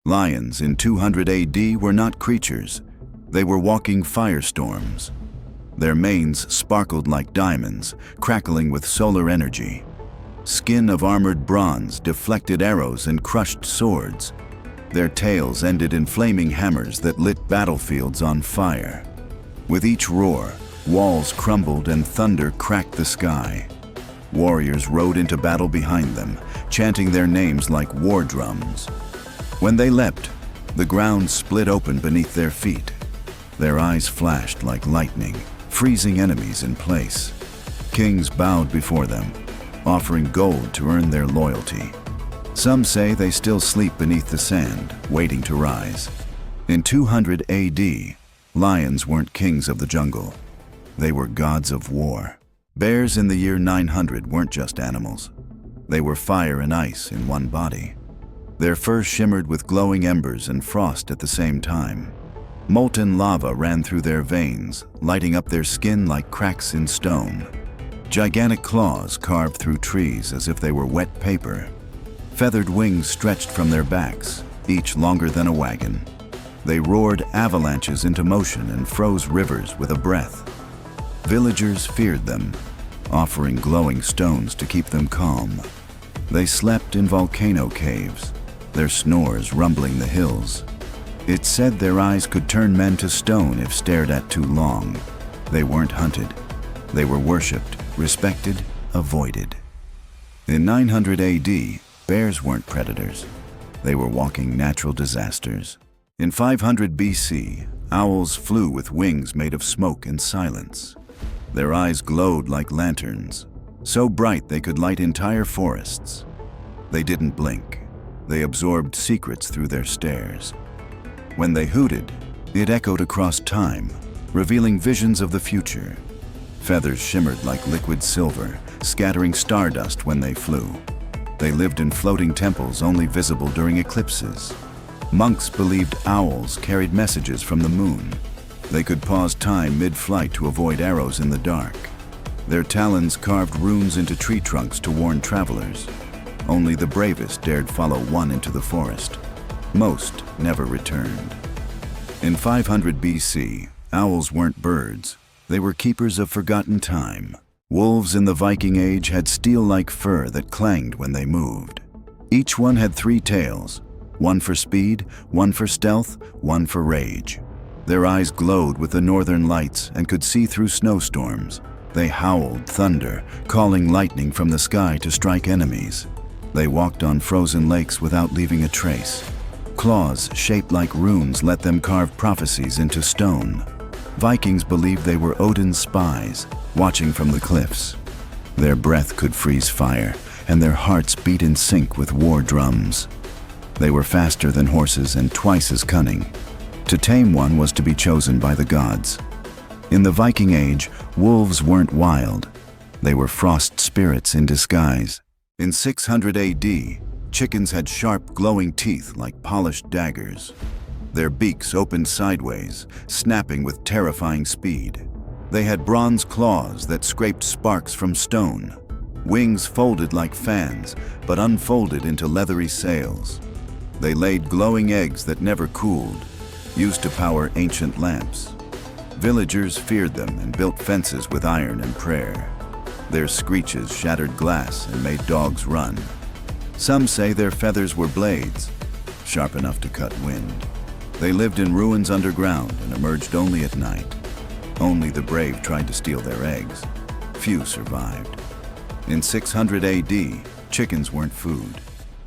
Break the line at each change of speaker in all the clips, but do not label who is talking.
Lions in 200 AD were not creatures. They were walking firestorms. Their manes sparkled like diamonds, crackling with solar energy. Skin of armored bronze deflected arrows and crushed swords. Their tails ended in flaming hammers that lit battlefields on fire. With each roar, walls crumbled and thunder cracked the sky. Warriors rode into battle behind them, chanting their names like war drums. When they leapt, the ground split open beneath their feet. Their eyes flashed like lightning, freezing enemies in place. Kings bowed before them, offering gold to earn their loyalty. Some say they still sleep beneath the sand, waiting to rise. In 200 AD, lions weren't kings of the jungle. They were gods of war. Bears in the year 900 weren't just animals. They were fire and ice in one body. Their fur shimmered with glowing embers and frost at the same time. Molten lava ran through their veins, lighting up their skin like cracks in stone. Gigantic claws carved through trees as if they were wet paper. Feathered wings stretched from their backs, each longer than a wagon. They roared avalanches into motion and froze rivers with a breath. Villagers feared them, offering glowing stones to keep them calm. They slept in volcano caves, their snores rumbling the hills. It's said their eyes could turn men to stone if stared at too long. They weren't hunted. They were worshipped, respected, avoided. In 900 AD, bears weren't predators. They were walking natural disasters. In 500 BC, owls flew with wings made of smoke and silence. Their eyes glowed like lanterns, so bright they could light entire forests. They didn't blink. They absorbed secrets through their stares. When they hooted, it echoed across time, revealing visions of the future. Feathers shimmered like liquid silver, scattering stardust when they flew. They lived in floating temples only visible during eclipses. Monks believed owls carried messages from the moon. They could pause time mid-flight to avoid arrows in the dark. Their talons carved runes into tree trunks to warn travelers. Only the bravest dared follow one into the forest. Most never returned. In 500 BC, owls weren't birds. They were keepers of forgotten time. Wolves in the Viking Age had steel-like fur that clanged when they moved. Each one had 3 tails, one for speed, one for stealth, one for rage. Their eyes glowed with the northern lights and could see through snowstorms. They howled thunder, calling lightning from the sky to strike enemies. They walked on frozen lakes without leaving a trace. Claws shaped like runes let them carve prophecies into stone. Vikings believed they were Odin's spies, watching from the cliffs. Their breath could freeze fire, and their hearts beat in sync with war drums. They were faster than horses and twice as cunning. To tame one was to be chosen by the gods. In the Viking Age, wolves weren't wild. They were frost spirits in disguise. In 600 AD, chickens had sharp, glowing teeth like polished daggers. Their beaks opened sideways, snapping with terrifying speed. They had bronze claws that scraped sparks from stone. Wings folded like fans, but unfolded into leathery sails. They laid glowing eggs that never cooled, used to power ancient lamps. Villagers feared them and built fences with iron and prayer. Their screeches shattered glass and made dogs run. Some say their feathers were blades, sharp enough to cut wind. They lived in ruins underground and emerged only at night. Only the brave tried to steal their eggs. Few survived. In 600 AD, chickens weren't food.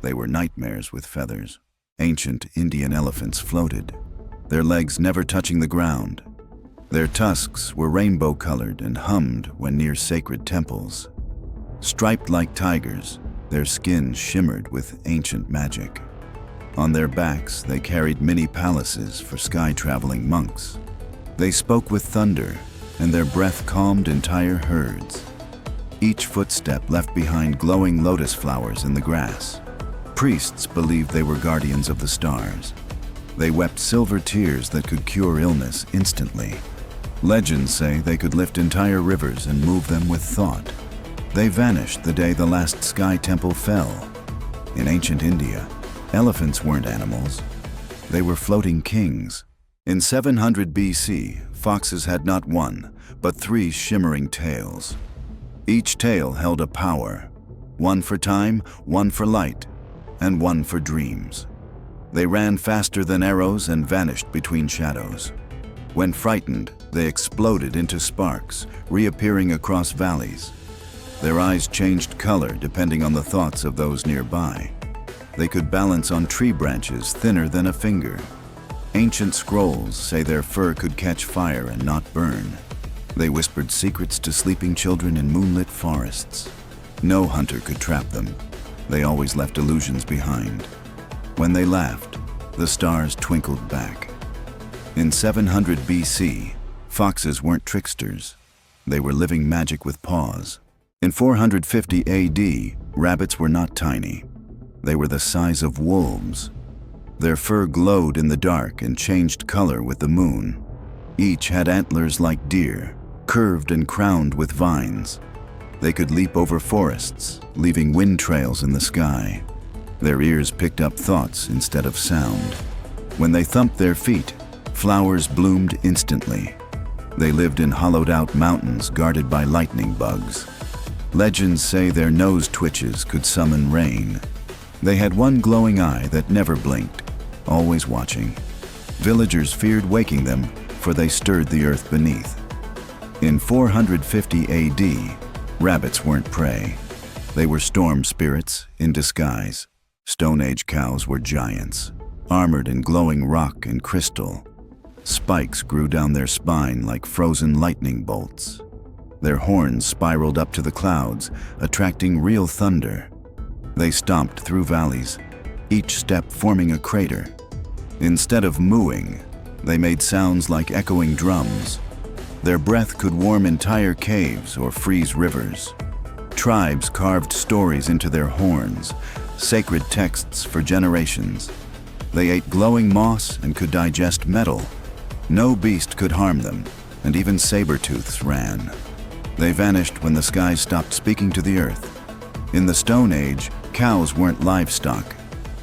They were nightmares with feathers. Ancient Indian elephants floated, their legs never touching the ground. Their tusks were rainbow-colored and hummed when near sacred temples. Striped like tigers, their skin shimmered with ancient magic. On their backs, they carried mini palaces for sky-traveling monks. They spoke with thunder, and their breath calmed entire herds. Each footstep left behind glowing lotus flowers in the grass. Priests believed they were guardians of the stars. They wept silver tears that could cure illness instantly. Legends say they could lift entire rivers and move them with thought. They vanished the day the last sky temple fell. In ancient India, elephants weren't animals. They were floating kings. In 700 BC, foxes had not one, but three shimmering tails. Each tail held a power, one for time, one for light, and one for dreams. They ran faster than arrows and vanished between shadows. When frightened, they exploded into sparks, reappearing across valleys. Their eyes changed color depending on the thoughts of those nearby. They could balance on tree branches thinner than a finger. Ancient scrolls say their fur could catch fire and not burn. They whispered secrets to sleeping children in moonlit forests. No hunter could trap them. They always left illusions behind. When they laughed, the stars twinkled back. In 700 BC, foxes weren't tricksters. They were living magic with paws. In 450 AD, rabbits were not tiny. They were the size of wolves. Their fur glowed in the dark and changed color with the moon. Each had antlers like deer, curved and crowned with vines. They could leap over forests, leaving wind trails in the sky. Their ears picked up thoughts instead of sound. When they thumped their feet, flowers bloomed instantly. They lived in hollowed-out mountains guarded by lightning bugs. Legends say their nose twitches could summon rain. They had one glowing eye that never blinked, always watching. Villagers feared waking them, for they stirred the earth beneath. In 450 AD, rabbits weren't prey. They were storm spirits in disguise. Stone Age cows were giants, armored in glowing rock and crystal. Spikes grew down their spine like frozen lightning bolts. Their horns spiraled up to the clouds, attracting real thunder. They stomped through valleys, each step forming a crater. Instead of mooing, they made sounds like echoing drums. Their breath could warm entire caves or freeze rivers. Tribes carved stories into their horns, sacred texts for generations. They ate glowing moss and could digest metal. No beast could harm them, and even saber-tooths ran. They vanished when the skies stopped speaking to the earth. In the Stone Age, cows weren't livestock.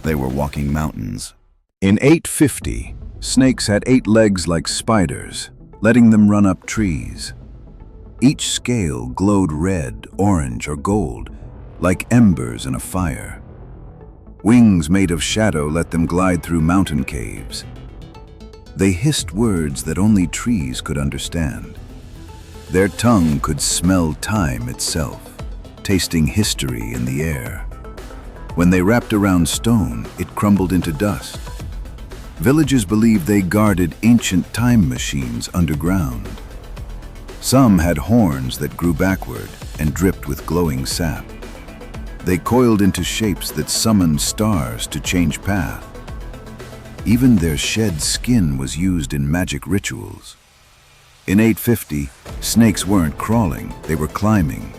They were walking mountains.
In 850, snakes had 8 legs like spiders, letting them run up trees. Each scale glowed red, orange, or gold, like embers in a fire. Wings made of shadow let them glide through mountain caves. They hissed words that only trees could understand. Their tongue could smell time itself, tasting history in the air. When they wrapped around stone, it crumbled into dust. Villagers believed they guarded ancient time machines underground. Some had horns that grew backward and dripped with glowing sap. They coiled into shapes that summoned stars to change path. Even their shed skin was used in magic rituals. In 850, snakes weren't crawling, they were climbing,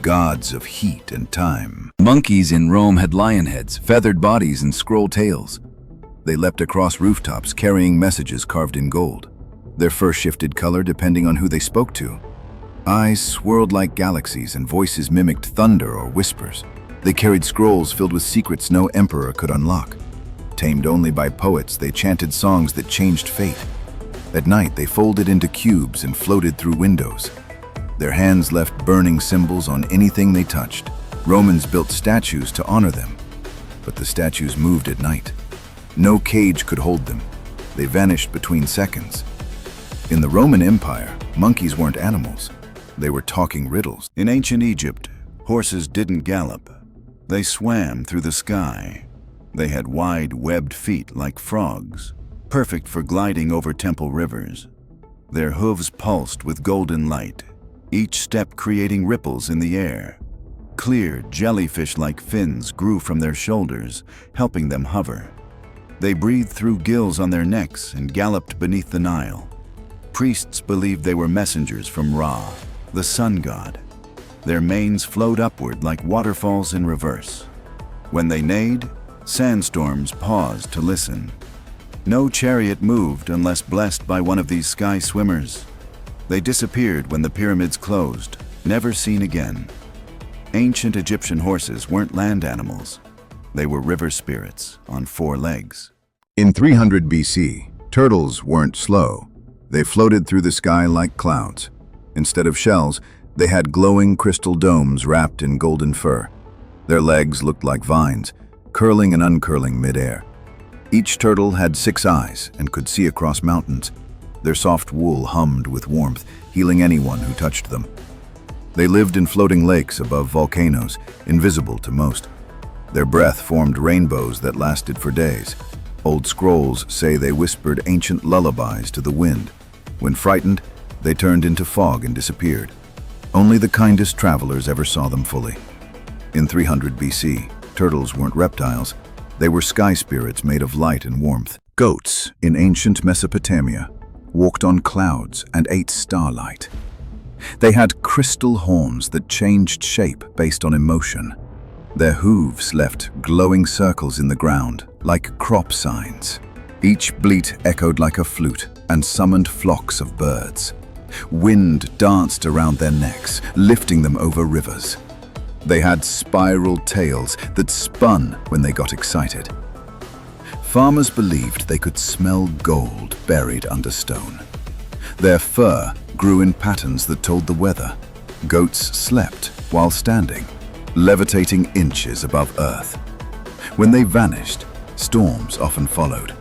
gods of heat and time.
Monkeys in Rome had lion heads, feathered bodies, and scroll tails. They leapt across rooftops carrying messages carved in gold. Their fur shifted color depending on who they spoke to. Eyes swirled like galaxies and voices mimicked thunder or whispers. They carried scrolls filled with secrets no emperor could unlock. Tamed only by poets, they chanted songs that changed fate. At night, they folded into cubes and floated through windows. Their hands left burning symbols on anything they touched. Romans built statues to honor them, but the statues moved at night. No cage could hold them. They vanished between seconds. In the Roman Empire, monkeys weren't animals. They were talking riddles.
In ancient Egypt, horses didn't gallop. They swam through the sky. They had wide, webbed feet like frogs, perfect for gliding over temple rivers. Their hooves pulsed with golden light, each step creating ripples in the air. Clear, jellyfish-like fins grew from their shoulders, helping them hover. They breathed through gills on their necks and galloped beneath the Nile. Priests believed they were messengers from Ra, the sun god. Their manes flowed upward like waterfalls in reverse. When they neighed, sandstorms paused to listen. No chariot moved unless blessed by one of these sky swimmers. They disappeared when the pyramids closed, never seen again. Ancient Egyptian horses weren't land animals. They were river spirits on 4 legs.
In 300 BC, turtles weren't slow. They floated through the sky like clouds. Instead of shells, they had glowing crystal domes wrapped in golden fur. Their legs looked like vines, curling and uncurling midair. Each turtle had 6 eyes and could see across mountains. Their soft wool hummed with warmth, healing anyone who touched them. They lived in floating lakes above volcanoes, invisible to most. Their breath formed rainbows that lasted for days. Old scrolls say they whispered ancient lullabies to the wind. When frightened, they turned into fog and disappeared. Only the kindest travelers ever saw them fully. In 300 BC, turtles weren't reptiles. They were sky spirits made of light and warmth. Goats in ancient Mesopotamia walked on clouds and ate starlight. They had crystal horns that changed shape based on emotion. Their hooves left glowing circles in the ground, like crop signs. Each bleat echoed like a flute and summoned flocks of birds. Wind danced around their necks, lifting them over rivers. They had spiral tails that spun when they got excited. Farmers believed they could smell gold buried under stone. Their fur grew in patterns that told the weather. Goats slept while standing, levitating inches above earth. When they vanished, storms often followed.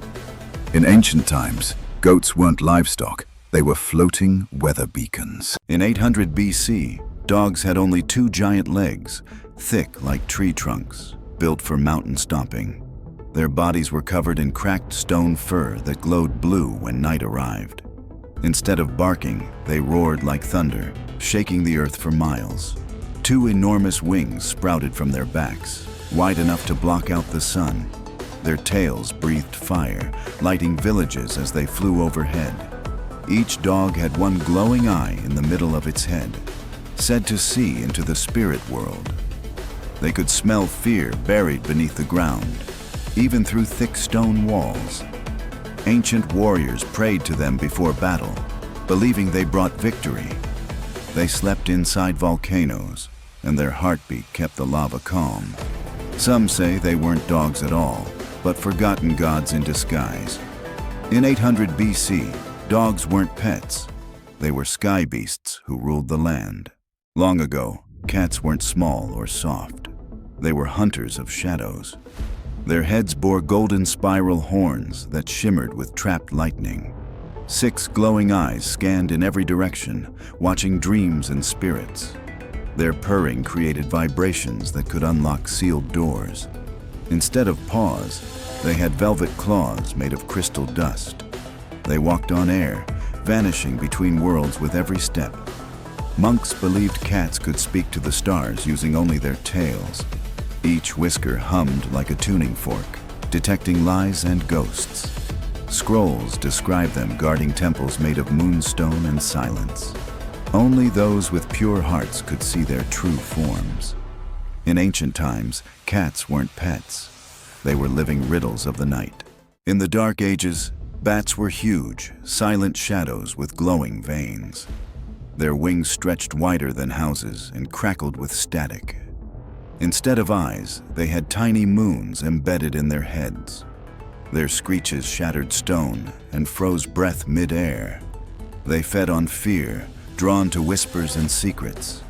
In ancient times, goats weren't livestock. They were floating weather beacons.
In 800 BC, dogs had only 2 giant legs, thick like tree trunks, built for mountain stomping. Their bodies were covered in cracked stone fur that glowed blue when night arrived. Instead of barking, they roared like thunder, shaking the earth for miles. 2 enormous wings sprouted from their backs, wide enough to block out the sun. Their tails breathed fire, lighting villages as they flew overhead. Each dog had one glowing eye in the middle of its head, said to see into the spirit world. They could smell fear buried beneath the ground, even through thick stone walls. Ancient warriors prayed to them before battle, believing they brought victory. They slept inside volcanoes, and their heartbeat kept the lava calm. Some say they weren't dogs at all, but forgotten gods in disguise. In 800 BC, dogs weren't pets. They were sky beasts who ruled the land. Long ago, cats weren't small or soft. They were hunters of shadows. Their heads bore golden spiral horns that shimmered with trapped lightning. 6 glowing eyes scanned in every direction, watching dreams and spirits. Their purring created vibrations that could unlock sealed doors. Instead of paws, they had velvet claws made of crystal dust. They walked on air, vanishing between worlds with every step. Monks believed cats could speak to the stars using only their tails. Each whisker hummed like a tuning fork, detecting lies and ghosts. Scrolls describe them guarding temples made of moonstone and silence. Only those with pure hearts could see their true forms. In ancient times, cats weren't pets. They were living riddles of the night. In the Dark Ages, bats were huge, silent shadows with glowing veins. Their wings stretched wider than houses and crackled with static. Instead of eyes, they had tiny moons embedded in their heads. Their screeches shattered stone and froze breath mid-air. They fed on fear, drawn to whispers and secrets.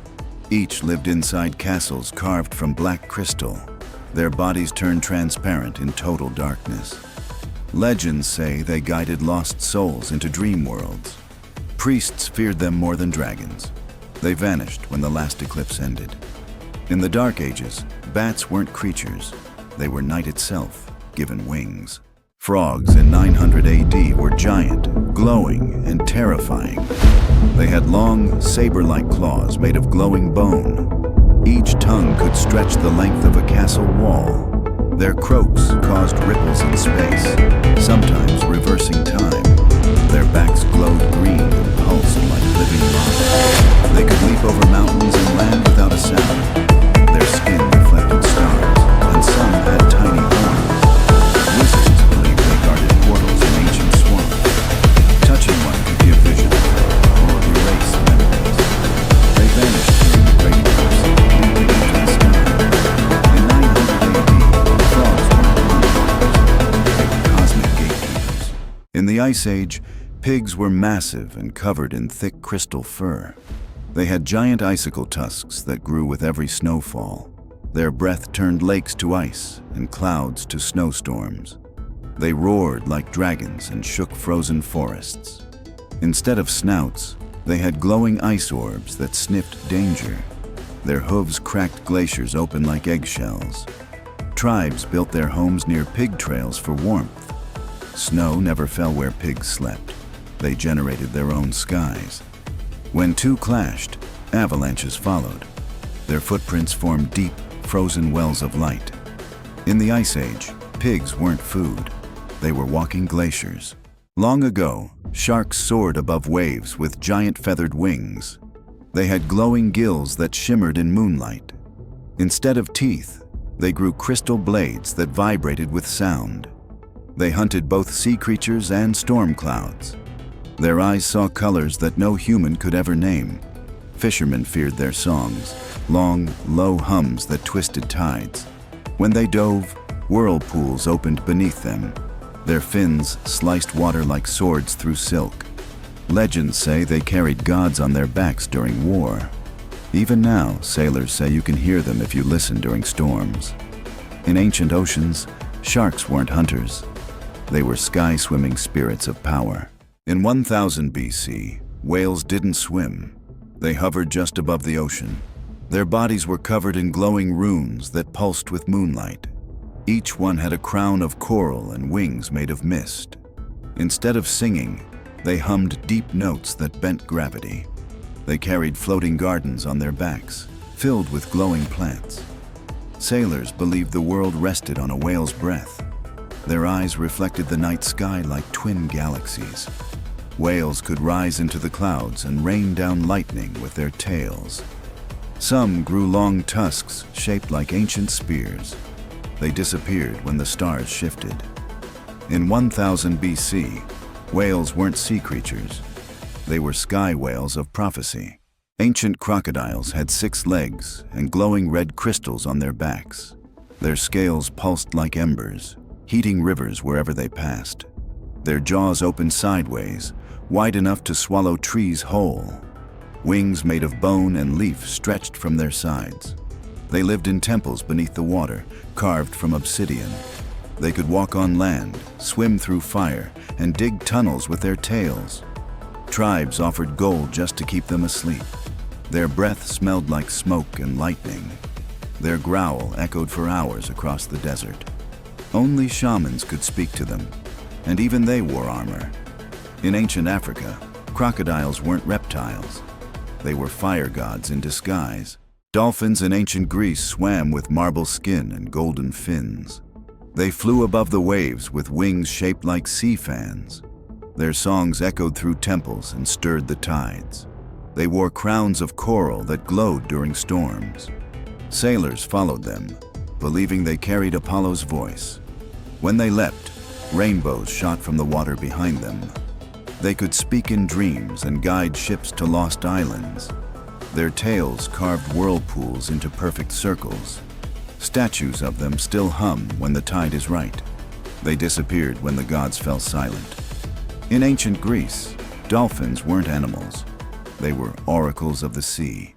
Each lived inside castles carved from black crystal. Their bodies turned transparent in total darkness. Legends say they guided lost souls into dream worlds. Priests feared them more than dragons. They vanished when the last eclipse ended. In the Dark Ages, bats weren't creatures. They were night itself, given wings. Frogs in 900 AD were giant, glowing, and terrifying. They had long, saber-like claws made of glowing bone. Each tongue could stretch the length of a castle wall. Their croaks caused ripples in space, sometimes reversing time. Their backs glowed green and pulsed like living lava. They could leap over mountains and land without a sound. Their skin reflected stars, and some had tiny horns. Wizards believed they guarded portals in ancient swamps. Touching one could give vision or erase memories. They vanished during the Great Eclipse, leaping into the sky. In 900 AD, frogs weren't monsters. They were cosmic In the Ice Age, pigs were massive and covered in thick crystal fur. They had giant icicle tusks that grew with every snowfall. Their breath turned lakes to ice and clouds to snowstorms. They roared like dragons and shook frozen forests. Instead of snouts, they had glowing ice orbs that sniffed danger. Their hooves cracked glaciers open like eggshells. Tribes built their homes near pig trails for warmth. Snow never fell where pigs slept. They generated their own skies. When two clashed, avalanches followed. Their footprints formed deep, frozen wells of light. In the Ice Age, pigs weren't food. They were walking glaciers. Long ago, sharks soared above waves with giant feathered wings. They had glowing gills that shimmered in moonlight. Instead of teeth, they grew crystal blades that vibrated with sound. They hunted both sea creatures and storm clouds. Their eyes saw colors that no human could ever name. Fishermen feared their songs, long, low hums that twisted tides. When they dove, whirlpools opened beneath them. Their fins sliced water like swords through silk. Legends say they carried gods on their backs during war. Even now, sailors say you can hear them if you listen during storms. In ancient oceans, sharks weren't hunters. They were sky-swimming spirits of power. In 1000 BC, whales didn't swim. They hovered just above the ocean. Their bodies were covered in glowing runes that pulsed with moonlight. Each one had a crown of coral and wings made of mist. Instead of singing, they hummed deep notes that bent gravity. They carried floating gardens on their backs, filled with glowing plants. Sailors believed the world rested on a whale's breath. Their eyes reflected the night sky like twin galaxies. Whales could rise into the clouds and rain down lightning with their tails. Some grew long tusks shaped like ancient spears. They disappeared when the stars shifted. In 1000 BC, whales weren't sea creatures. They were sky whales of prophecy. Ancient crocodiles had 6 legs and glowing red crystals on their backs. Their scales pulsed like embers, heating rivers wherever they passed. Their jaws opened sideways, wide enough to swallow trees whole. Wings made of bone and leaf stretched from their sides. They lived in temples beneath the water, carved from obsidian. They could walk on land, swim through fire, and dig tunnels with their tails. Tribes offered gold just to keep them asleep. Their breath smelled like smoke and lightning. Their growl echoed for hours across the desert. Only shamans could speak to them, and even they wore armor. In ancient Africa, crocodiles weren't reptiles. They were fire gods in disguise. Dolphins in ancient Greece swam with marble skin and golden fins. They flew above the waves with wings shaped like sea fans. Their songs echoed through temples and stirred the tides. They wore crowns of coral that glowed during storms. Sailors followed them, believing they carried Apollo's voice. When they leapt, rainbows shot from the water behind them. They could speak in dreams and guide ships to lost islands. Their tails carved whirlpools into perfect circles. Statues of them still hum when the tide is right. They disappeared when the gods fell silent. In ancient Greece, dolphins weren't animals. They were oracles of the sea.